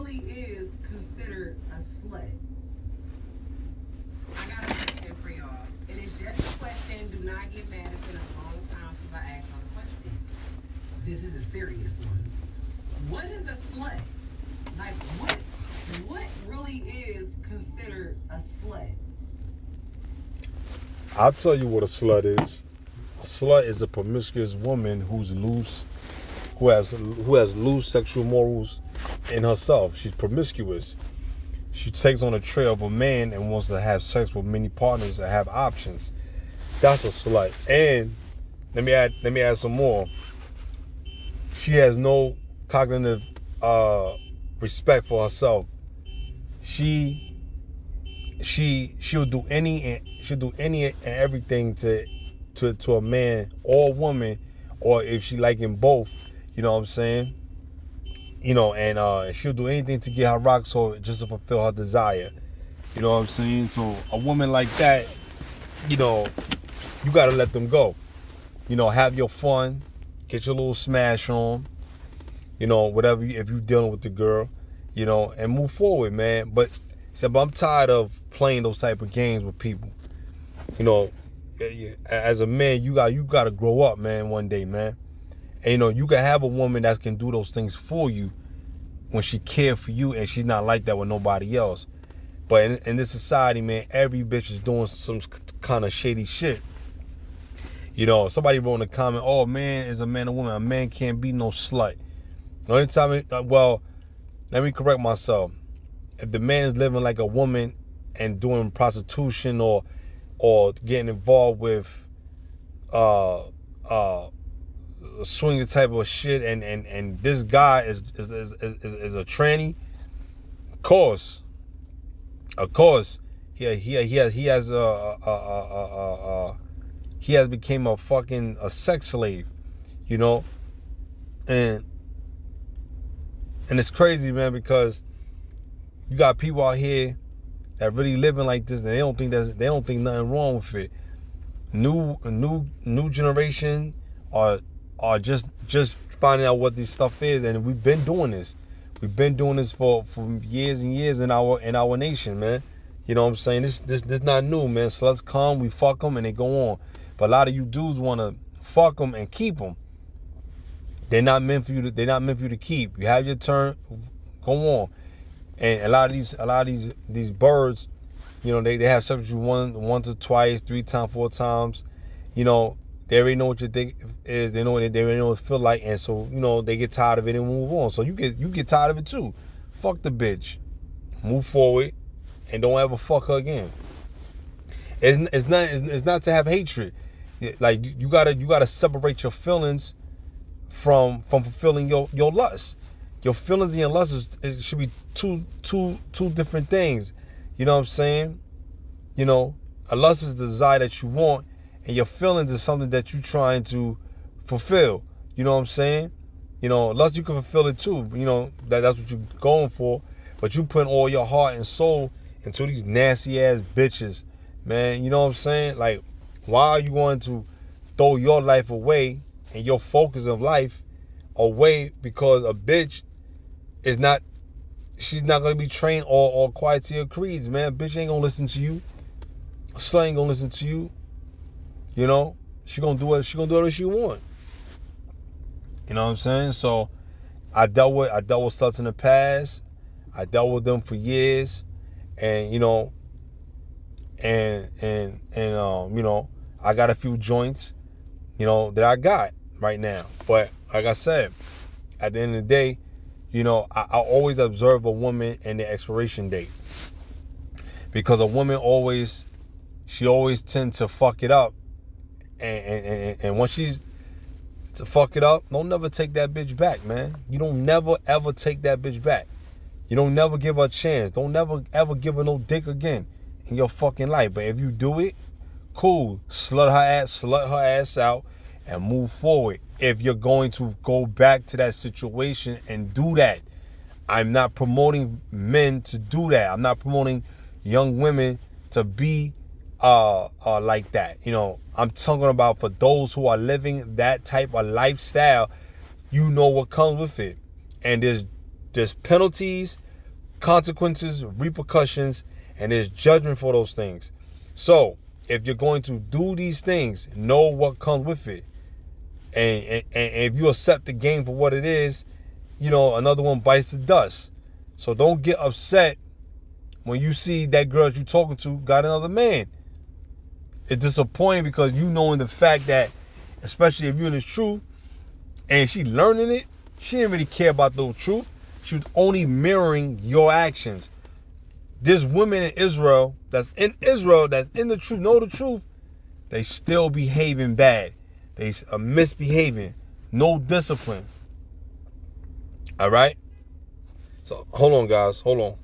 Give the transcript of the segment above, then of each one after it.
really is considered a slut? I got a question for y'all. It is just a question. Do not get mad. It's been a long time since I asked y'all a question. This is a serious one. What is a slut? Like what really is considered a slut? I'll tell you what a slut is. A slut is a promiscuous woman who's loose, who has loose sexual morals in herself. She's promiscuous. She takes on the trail of a man and wants to have sex with many partners and have options. That's a slut. And let me add some more. She has no cognitive respect for herself. She'll do any and everything to a man or a woman, or if she liking both, you know what I'm saying? You know, and she'll do anything to get her rocks so just to fulfill her desire. You know what I'm saying? So a woman like that, you know, you gotta let them go. You know, have your fun, get your little smash on, you know, whatever, if you're dealing with the girl, you know, and move forward, man. But I'm tired of playing those type of games with people. You know, as a man, you got to grow up, man, one day, man. And, you know, you can have a woman that can do those things for you when she cares for you, and she's not like that with nobody else. But in this society, man, every bitch is doing some kind of shady shit. You know, somebody wrote in a comment, oh, man is a man or woman. A man can't be no slut. The only time, well, let me correct myself. If the man is living like a woman and doing prostitution or getting involved with swinging type of shit, and this guy is a tranny, of course, he has became a fucking sex slave, you know, and it's crazy, man, because you got people out here that really living like this, and they don't think nothing wrong with it. New generation are just finding out what this stuff is, and we've been doing this. We've been doing this for years and years in our nation, man. You know what I'm saying? This not new, man. Sluts come, we fuck them, and they go on. But a lot of you dudes want to fuck them and keep them. They're not meant for you to keep. You have your turn, go on. And a lot of these birds, you know, they have sex with you once or twice, 3 times, 4 times. You know, they already know what your dick is. They already know what it feel like, and so, you know, they get tired of it and move on. So you get tired of it too. Fuck the bitch. Move forward, and don't ever fuck her again. It's not to have hatred. Like you gotta separate your feelings from fulfilling your lust. Your feelings and your lust should be two different things. You know what I'm saying? You know, a lust is the desire that you want, and your feelings is something that you're trying to fulfill. You know what I'm saying? You know, lust, you can fulfill it too. You know, that's what you're going for. But you put all your heart and soul into these nasty ass bitches, man. You know what I'm saying? Like, why are you going to throw your life away and your focus of life away because a bitch she's not going to be trained or quiet to your creeds, man. Bitch ain't going to listen to you. A slut ain't going to listen to you. You know, she going to do whatever she want. You know what I'm saying? So I dealt with sluts in the past. I dealt with them for years, and you know, and you know, I got a few joints, you know, that I got right now. But like I said, at the end of the day, you know, I always observe a woman and the expiration date, because a woman always tends to fuck it up, and once she's to fuck it up, don't never take that bitch back, man. You don't never ever take that bitch back. You don't never give her a chance. Don't never ever give her no dick again in your fucking life. But if you do it, cool. Slut her ass out and move forward. If you're going to go back to that situation and do that, I'm not promoting men to do that. I'm not promoting young women to be like that. You know, I'm talking about for those who are living that type of lifestyle. You know what comes with it, and there's penalties consequences, repercussions, and there's judgment for those things. So if you're going to do these things, know what comes with it. And if you accept the game for what it is, another one bites the dust. So don't get upset when you see that girl you're talking to got another man. It's disappointing because you knowing the fact that, especially if you're in the truth, and she learning it, she didn't really care about the truth. She was only mirroring your actions. There's women in Israel that's in the truth, know the truth, they still behaving bad. They are misbehaving. No discipline. All right? So, hold on, guys. Hold on.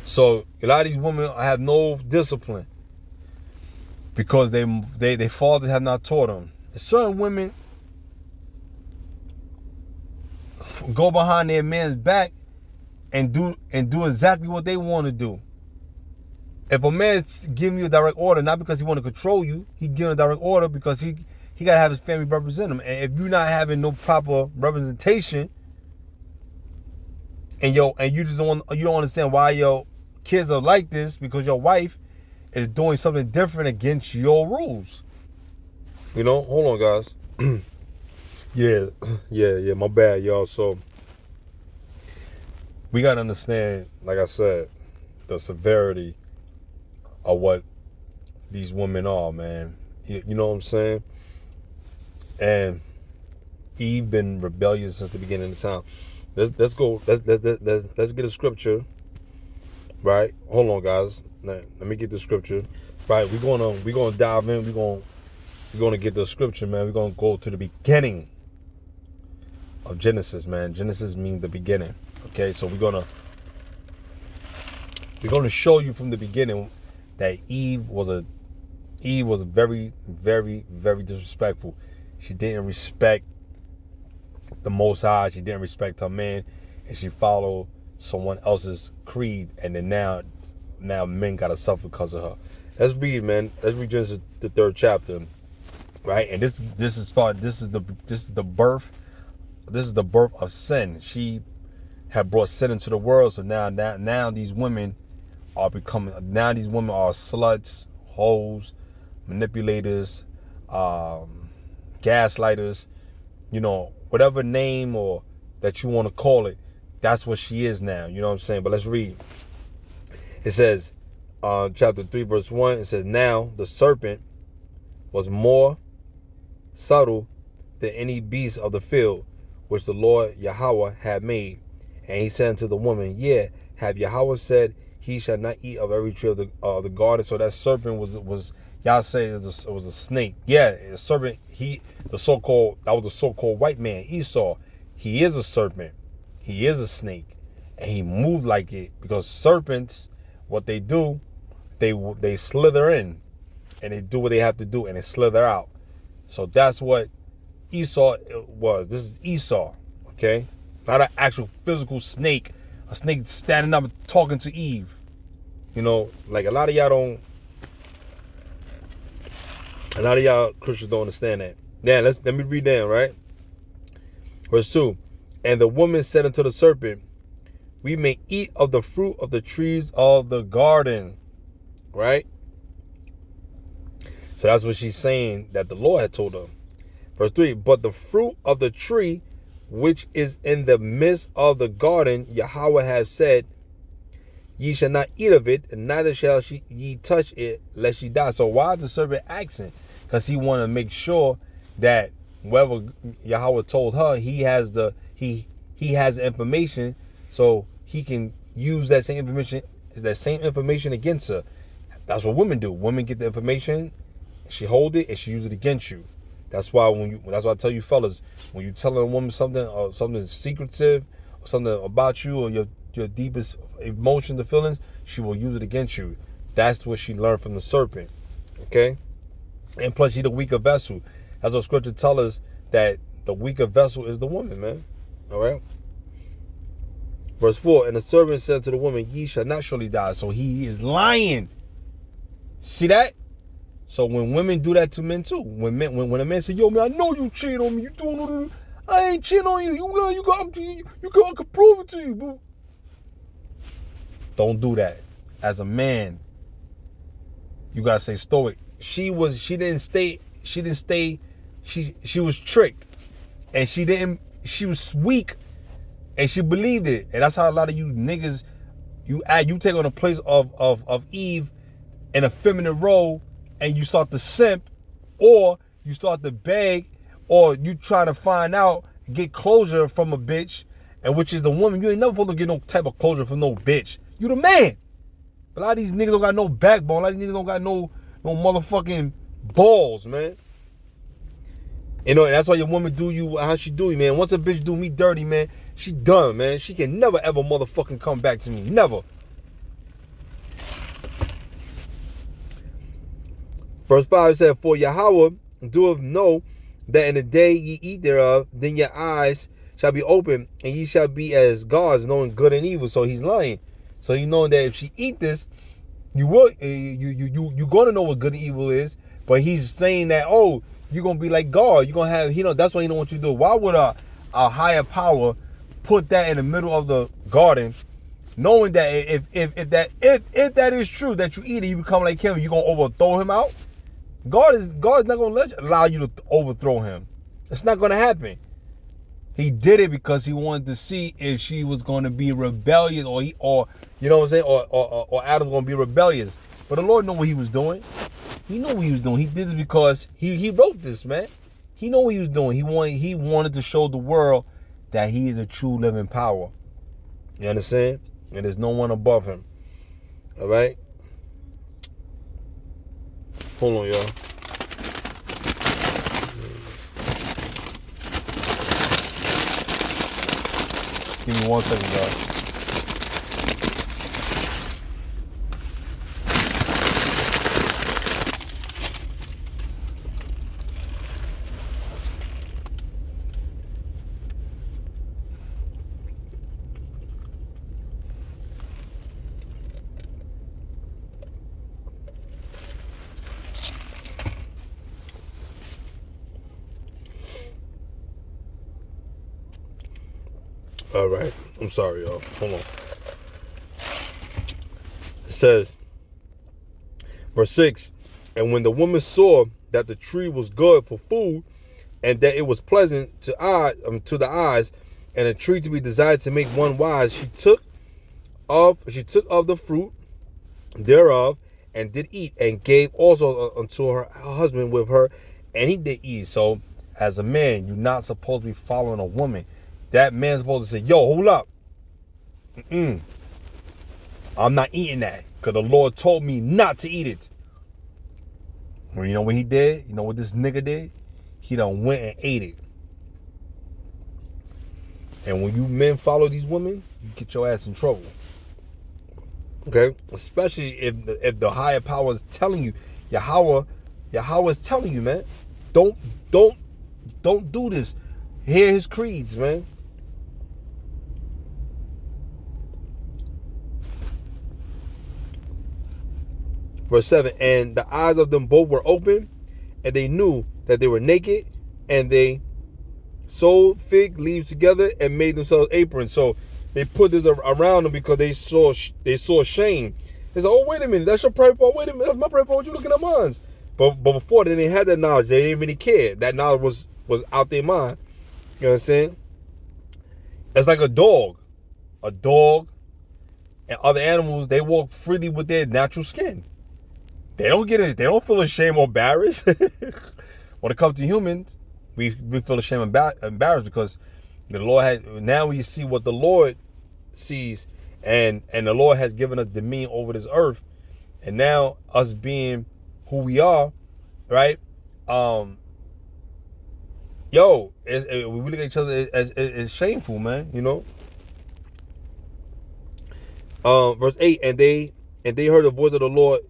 So, a lot of these women have no discipline because their fathers have not taught them. Certain women go behind their man's back and do exactly what they want to do. If a man's giving you a direct order, not because he want to control you, he giving a direct order because he got to have his family represent him. And if you're not having no proper representation, and you don't understand why your kids are like this, because your wife is doing something different against your rules. Hold on, guys. Yeah, my bad, y'all. So we gotta understand, like I said, the severity of what these women are, man. You know what I'm saying? And Eve been rebellious since the beginning of time. Let's go. Let's get a scripture. Right? Hold on, guys. Let me get the scripture. Right? We're gonna dive in. We're gonna get the scripture, man. We're gonna go to the beginning of Genesis, man. Genesis means the beginning. Okay, so we're gonna show you from the beginning that Eve was very, very, very disrespectful. She didn't respect the Most High. She didn't respect her man, and she followed someone else's creed. And then now men gotta suffer because of her. Let's read, man. Let's read Genesis, the 3rd chapter, right? And this is the birth of sin. She had brought sin into the world. So now these women are sluts, hoes, manipulators, gaslighters, whatever name or that you want to call it, that's what she is now. You know what I'm saying? But let's read. It says, chapter 3, verse 1, it says, now the serpent was more subtle than any beast of the field, which the Lord Yahweh had made. And he said unto the woman, have Yahweh said, he shall not eat of every tree of the garden? So that serpent was y'all say it was a snake. Yeah, a serpent. That was the so-called white man, Esau. He is a serpent. He is a snake. And he moved like it, because serpents, what they do, they slither in and they do what they have to do and they slither out. So that's what Esau was. This is Esau, okay? Not an actual physical snake. A snake standing up and talking to Eve. Like a lot of y'all Christians don't understand that. Now, let me read down, right? Verse 2. And the woman said unto the serpent, we may eat of the fruit of the trees of the garden. Right? So that's what she's saying that the Lord had told her. Verse 3. But the fruit of the tree which is in the midst of the garden, Yahweh hath said, ye shall not eat of it, and neither shall ye touch it, lest ye die. So why is the serpent asking? Because he want to make sure that whoever Yahweh told her, he has the information, so he can use that same information against her. That's what women do. Women get the information, she hold it, and she use it against you. That's why that's why I tell you fellas, when you telling a woman something or something secretive, or something about you, or your deepest emotions or feelings, she will use it against you. That's what she learned from the serpent. Okay? And plus, she's the weaker vessel. That's what scripture tells us, that the weaker vessel is the woman, man. All right? Verse 4, and the serpent said to the woman, ye shall not surely die. So he is lying. See that? So when women do that to men too, when a man say, yo, man, I know you cheat on me, you doing, I ain't cheating on you, I can prove it to you, boo. Don't do that. As a man, you gotta stay stoic. She was tricked. And she was weak. And she believed it. And that's how a lot of you niggas, you take on the place of Eve in a feminine role, and you start to simp, or you start to beg, or you try to find out, get closure from a bitch, and which is the woman. You ain't never supposed to get no type of closure from no bitch. You the man. A lot of these niggas don't got no backbone. A lot of these niggas don't got no motherfucking balls, man. You know, and that's why your woman do you how she do you, man. Once a bitch do me dirty, man, she done, man. She can never ever motherfucking come back to me. Never. Verse 5 said, for Yahweh doeth know that in the day ye eat thereof, then your eyes shall be open, and ye shall be as gods, knowing good and evil. So he's lying. So you know that if she eat this, you gonna know what good and evil is. But he's saying that, oh, you're gonna be like God. You're gonna have, that's why he don't want you to do. Why would a higher power put that in the middle of the garden, knowing that if that is true, that you eat it, you become like him, you're gonna overthrow him out? God's not gonna allow you to overthrow him. It's not gonna happen. He did it because he wanted to see if she was gonna be rebellious, or you know what I'm saying, or Adam's gonna be rebellious. But the Lord knew what he was doing. He knew what he was doing. He did this because he wrote this, man. He knew what he was doing. He wanted to show the world that he is a true living power. You understand? And there's no one above him. All right? Hold on, y'all. Give me 1 second, guys. All right. I'm sorry, y'all. Hold on. It says, verse 6, and when the woman saw that the tree was good for food, and that it was pleasant to the eyes, and a tree to be desired to make one wise, she took of the fruit thereof, and did eat, and gave also unto her husband with her, and he did eat. So, as a man, you're not supposed to be following a woman. That man's supposed to say, yo, hold up. I'm not eating that, because the Lord told me not to eat it. Well, you know what he did? You know what this nigga did? He done went and ate it. And when you men follow these women, you get your ass in trouble. Okay? Especially if the higher power is telling you, Yahweh is telling you, man, don't do this. Hear his creeds, man. Verse 7, and the eyes of them both were open, and they knew that they were naked, and they sewed fig leaves together and made themselves aprons. So they put this around them because they saw shame. They said, oh, wait a minute, that's your prayer part. Wait a minute, that's my prayer part. What you looking at mine? But before, they didn't have that knowledge. They didn't really care. That knowledge was out their mind. You know what I'm saying? It's like a dog. A dog and other animals, they walk freely with their natural skin. They don't get it. They don't feel ashamed or embarrassed. When it comes to humans, we feel ashamed and embarrassed because the Lord has. Now we see what the Lord sees, and the Lord has given us dominion over this earth, and now us being who we are, right? We look at each other as shameful, man. You know. Verse 8, and they heard the voice of the Lord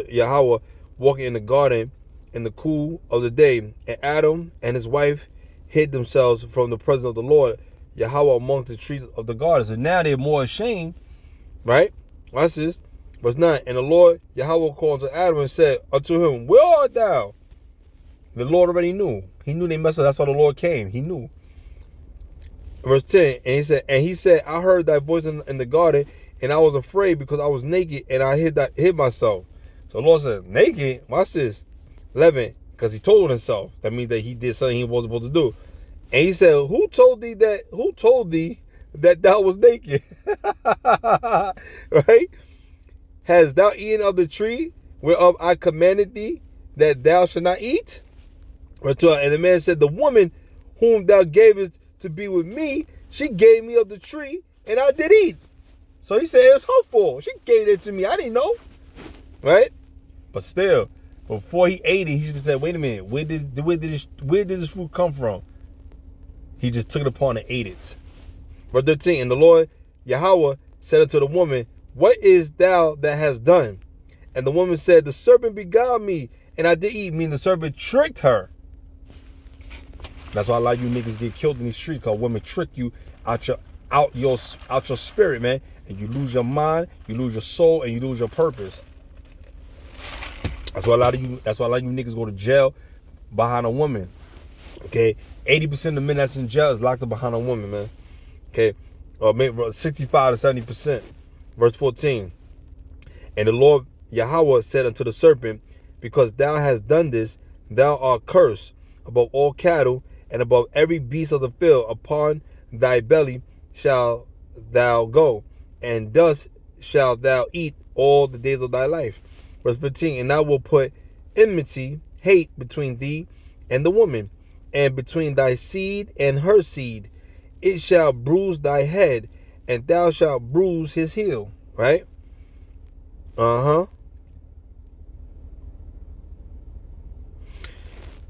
Yahweh walking in the garden in the cool of the day, and Adam and his wife hid themselves from the presence of the Lord Yahweh among the trees of the garden. So now they're more ashamed, right? Watch this. Verse 9, and the Lord Yahweh called to Adam and said unto him, where art thou? The Lord already knew. He knew they messed up. That's why the Lord came. He knew. Verse 10, and he said, I heard thy voice in the garden, and I was afraid because I was naked and I hid myself. So the Lord said, naked? Watch this. 11, because he told himself. That means that he did something he wasn't supposed to do. And he said, who told thee that thou was naked? Right? Hast thou eaten of the tree whereof I commanded thee that thou should not eat? And the man said, the woman whom thou gavest to be with me, she gave me of the tree, and I did eat. So he said, it was her fault. She gave it to me. I didn't know. Right? But still, before he ate it, he just said, wait a minute, where did this fruit come from? He just took it upon and ate it. Verse 13, and the Lord Yahweh said unto the woman, what is thou that hast done? And the woman said, the serpent beguiled me, and I did eat. Meaning the serpent tricked her. That's why a lot of you niggas get killed in these streets, because women trick you out your spirit, man. And you lose your mind, you lose your soul, and you lose your purpose. That's why a lot of you niggas go to jail behind a woman. Okay? 80% of the men that's in jail is locked up behind a woman, man. Okay? Or maybe 65 to 70%. Verse 14. And the Lord Yahweh said unto the serpent, because thou hast done this, thou art cursed above all cattle and above every beast of the field. Upon thy belly shalt thou go, and dust shalt thou eat all the days of thy life. Verse 15, and I will put enmity, hate between thee and the woman, and between thy seed and her seed. It shall bruise thy head, and thou shalt bruise his heel. Right?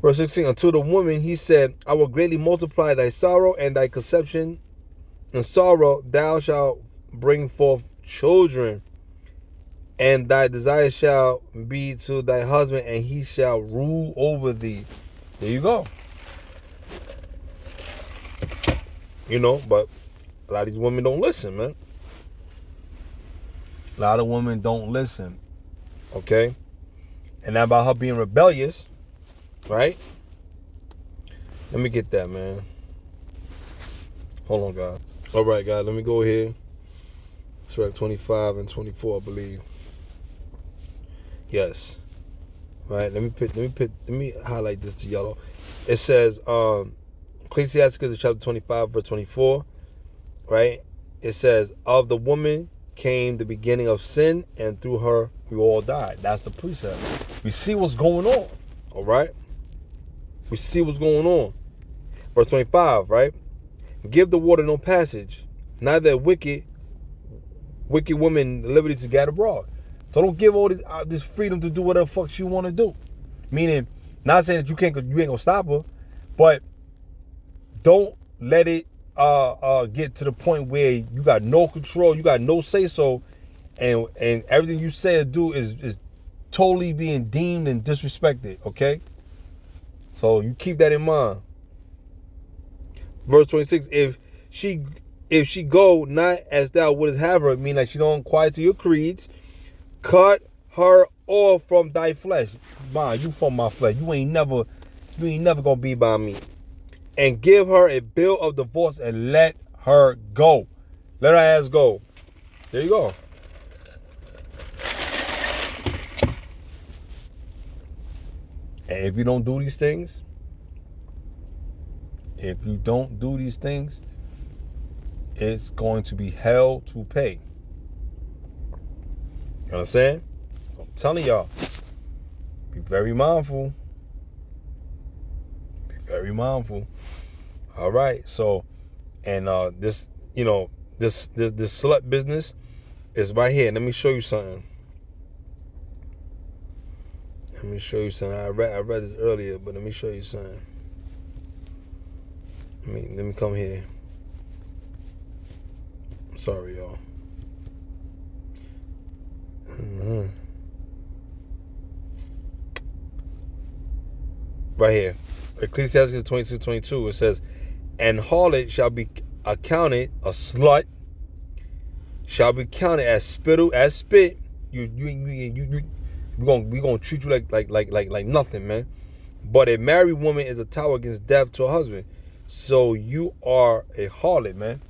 Verse 16, unto the woman he said, I will greatly multiply thy sorrow and thy conception. In sorrow thou shalt bring forth children, and thy desire shall be to thy husband, and he shall rule over thee. There you go. You know, but a lot of these women don't listen, man. A lot of women don't listen. Okay? And that about her being rebellious, right? Let me get that, man. Hold on, God. All right, guys, let me go here. It's right 25 and 24, I believe. Yes. Right. Let me highlight this to yellow. It says, Ecclesiastes chapter 25, verse 24. Right? It says, of the woman came the beginning of sin, and through her we all died. That's the precept. We see what's going on. All right? We see what's going on. Verse 25, right? Give the water no passage, neither wicked woman liberty to get abroad. So don't give all this freedom to do whatever fuck she want to do. Meaning, not saying that you ain't gonna stop her, but don't let it get to the point where you got no control, you got no say so, and everything you say or do is totally being deemed and disrespected. Okay, so you keep that in mind. Verse 26: If she go not as thou wouldst have her, meaning like she don't inquire to your creeds, cut her off from thy flesh. Man, you from my flesh. You ain't never gonna be by me. And give her a bill of divorce and let her go. Let her ass go. There you go. And if you don't do these things, it's going to be hell to pay. You understand? So I'm telling y'all, be very mindful. Be very mindful. All right. So, and this slut business is right here. Let me show you something. I read this earlier, but let me show you something. Let me come here. I'm sorry, y'all. Right here, Ecclesiastes 26:22. It says, "And harlot shall be accounted, a slut shall be counted as spit. We gonna treat you like nothing, man. But a married woman is a tower against death to her husband. So you are a harlot, man.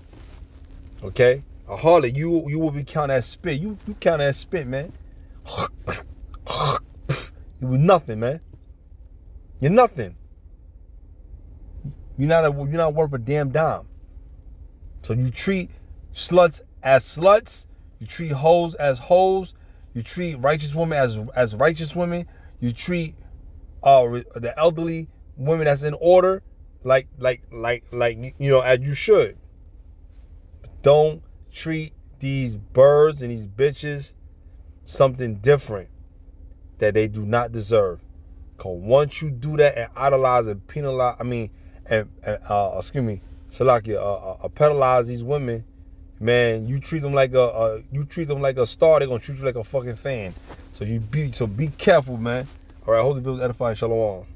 Okay, A harlot, you will be counted as spit. You count as spit, man. You were nothing, man. You're nothing. You're not worth a damn dime. So you treat sluts as sluts. You treat hoes as hoes. You treat righteous women as righteous women. You treat the elderly women that's in order like as you should. Don't treat these birds and these bitches something different that they do not deserve. Cause once you do that and idolize and penalize, pedalize these women, man, you treat them like a star, they're gonna treat you like a fucking fan. So be careful, man. All right, hold the bills edifying. Shalom.